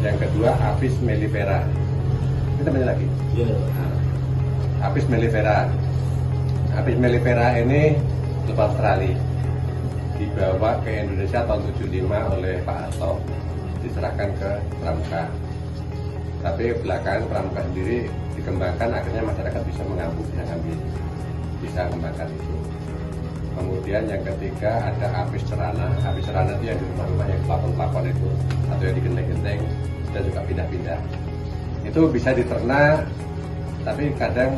Yang kedua Apis mellifera. Kita banyak lagi. Apis mellifera. Apis mellifera ini lebah Australia. Dibawa ke Indonesia tahun 75 oleh Pak Harto, diserahkan ke Pramuka. Tapi belakangan Pramuka sendiri dikembangkan, akhirnya masyarakat bisa mengambil, bisa mengembangkan itu. Kemudian yang ketiga ada Apis cerana. Apis cerana itu yang di rumah-rumah yang pelapon-pelapon itu, atau yang di genteng-genteng, dan juga pindah-pindah. Itu bisa diternak, tapi kadang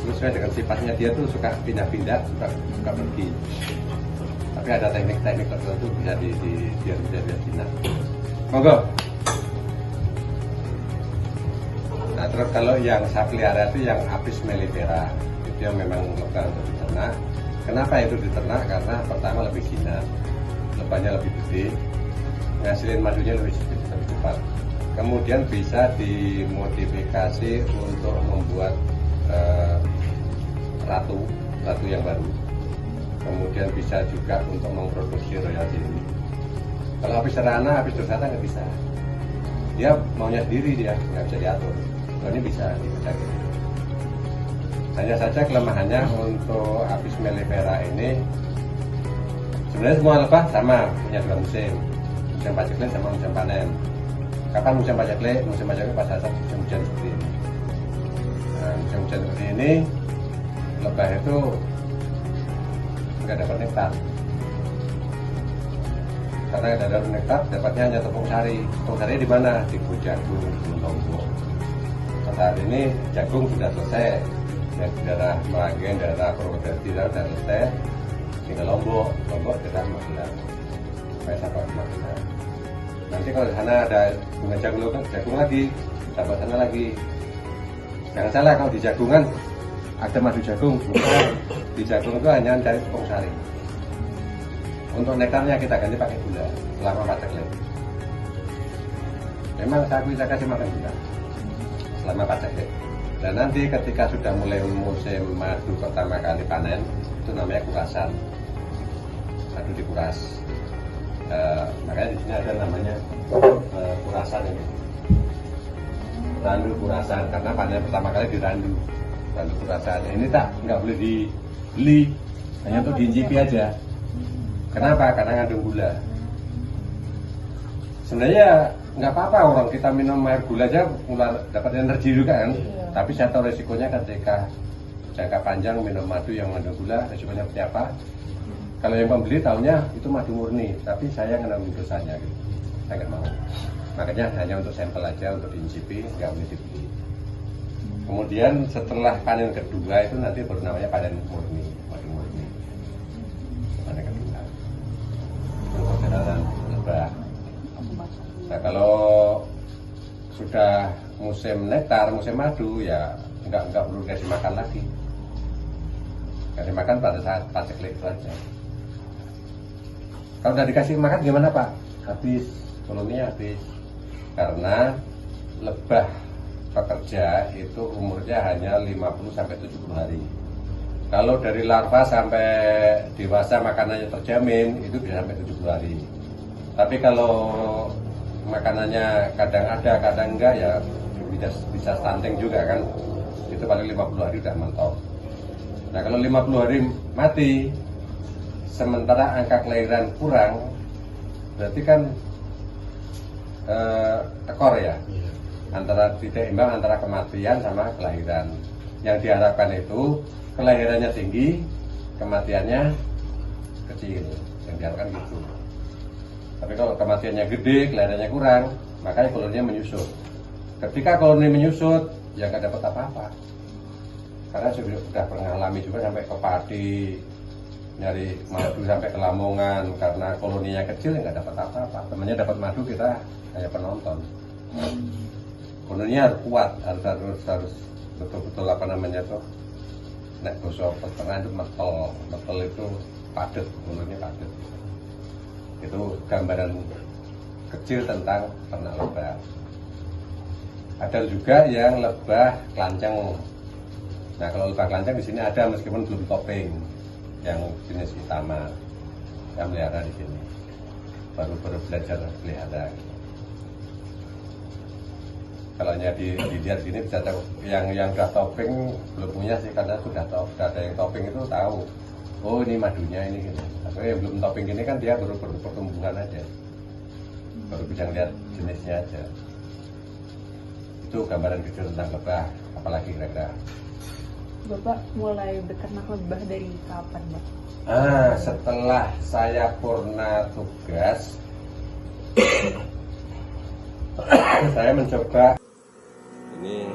sesuai dengan sifatnya dia tuh suka pindah-pindah, suka pergi. Tapi ada teknik-teknik tertentu bisa biar jinak. Monggo. Nah, terus kalau yang saya pelihara itu yang Apis mellifera, itu yang memang lebah untuk diternak. Kenapa itu diternak? Karena pertama lebih jinak, lebahnya lebih gede, ngasilin madunya lebih cepat. Kemudian bisa dimodifikasi untuk membuat ratu yang baru. Kemudian bisa juga untuk memproduksi royal jelly. Kalau Apis cerana, Apis dorsata nggak bisa. Dia maunya sendiri, dia nggak bisa diatur. Kalau ini bisa gitu. Hanya saja kelemahannya untuk Apis mellifera ini, sebenarnya semua lebah sama, punya dua musim paceklik sama musim panen. Kapan musim paceklik? Musim paceklik pas saat musim hujan seperti ini. Nah, musim hujan seperti ini, lebah itu nggak dapat nektar, karena nggak dapat nektar, dapatnya hanya tepung sari. Tepung sari di mana? Di Jagung, di Lombok. Saat ini jagung sudah selesai, ya di daerah Meranggen, daerah Purwodadi sudah selesai, tinggal Lombok daerah Magelang, sampai sampai Magelang. Nanti kalau di sana ada bunga jagung lagi, dapat sana lagi. Jangan salah, kalau di jagungan ada madu jagung, di jagung itu hanya dari tepung sari. Untuk nektarnya kita ganti pakai gula selama paceklik. Memang saya kasih makan gula selama paceklik. Dan nanti ketika sudah mulai musim madu pertama kali panen, itu namanya kurasan. Madu dikuras. Makanya di sini ada namanya kurasan ini. Randu kurasan, karena panen pertama kali di randu kurasan. Ini nggak boleh dibeli, hanya untuk diincipi aja. Kenapa? Karena ngandung gula. Sebenarnya nggak apa-apa orang kita minum air gula aja dapat energi juga kan. Tapi saya tahu resikonya ketika jangka panjang minum madu yang mengandung gula, resikonya seperti apa. Kalau yang pembeli tahunya itu madu murni, tapi saya menanggung dosanya gitu. Saya nggak mau. Makanya hanya untuk sampel aja, untuk diincipi, nggak boleh dibeli. Kemudian setelah panen kedua itu nanti baru namanya panen murni, madu murni. Panen kedua. Itu perjalanan lebah. Nah, kalau sudah musim nektar, musim madu, ya nggak perlu dikasih makan lagi. Kasih makan pada saat paceklik itu aja. Kalau udah dikasih makan gimana Pak? Habis, koloninya habis. Karena lebah pekerja itu umurnya hanya 50-70 hari. Kalau dari larva sampai dewasa makanannya terjamin, itu bisa sampai 70 hari. Tapi kalau makanannya kadang ada, kadang enggak, ya bisa stunting juga kan. Itu paling 50 hari udah mentok. Nah, kalau 50 hari mati, sementara angka kelahiran kurang, berarti kan tekor ya, antara tidak imbang antara kematian sama kelahiran. Yang diharapkan itu kelahirannya tinggi, kematiannya kecil, yang diharapkan gitu. Tapi kalau kematiannya gede, kelahirannya kurang, makanya koloninya menyusut. Ketika koloni menyusut, ya nggak dapat apa-apa. Karena sudah pernah alami juga sampai ke Pati, nyari madu sampai ke Lamongan, karena koloninya kecil nggak dapat apa-apa. Temannya dapat madu, kita hanya penonton. Koloninya harus kuat, harus betul-betul apa namanya tuh, nek bosok peternak itu metel itu padat, koloninya padat. Itu gambaran kecil tentang ternak lebah. Ada juga yang lebah kelanceng. Nah, kalau lebah kelanceng di sini ada meskipun belum topping, yang jenis utama yang melihara di sini. Baru belajar pelihara. Kalau dilihat sini bisa tahu. Yang udah topping belum punya sih, karena sudah ada yang topping itu tahu. Oh ini madunya ini gitu. Tapi yang belum topping ini kan dia baru pertumbuhan aja, baru bisa lihat jenisnya aja. Itu gambaran kecil tentang lebah. Apalagi kira-kira? Bapak mulai beternak lebah dari kapan, Pak? Setelah saya purna tugas, saya mencoba ini